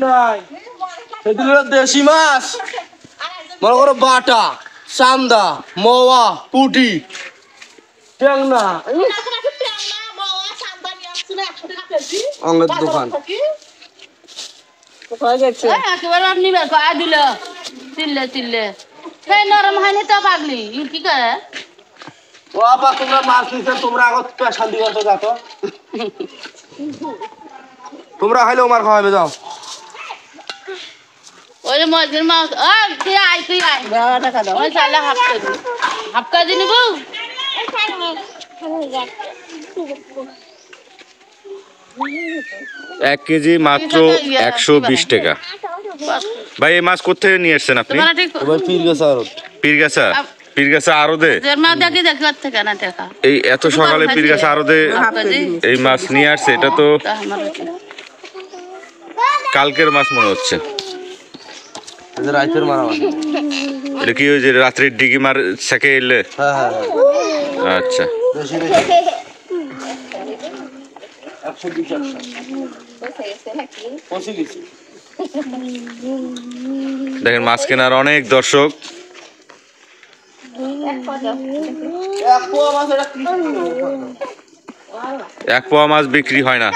নাই সেদিন দেশি মাছ মনে করো বাটা চান্দা মোয়া পুটি ট্যাংনা অঙ্গের দোকান একেবারে আপনি দিল চিল্লে চিল্লে সেই নরম হয়নি তো পাগলি কি করে ও আপা তোমরা মাছ নিতে তোমরা আগত পেশান দিবা তো যাতো তোমরা খাইলে আমার খাওয়াবে যাও ওই মজুর মাছ তুই আয় তুই আয় টাকা দাও ওই চাইলে হাফ কেজি নিব 1 কেজি মাত্র 120 টাকা। ভাই এই মাছ কোথায় নিয়ে আসছেন আপনি? পীরগাছা আড়তে। এই এত সকালে পীরগাছা আড়তে এই মাছ নিয়ে আসছে, এটা তো কালকের মাছ মনে হচ্ছে। এটা কি ওই যে রাত্রির ডিগি মার সেকে এলে? আচ্ছা দেখেন মাছ কেনার অনেক দর্শক। এক পোয়া মাছ বিক্রি হয় না।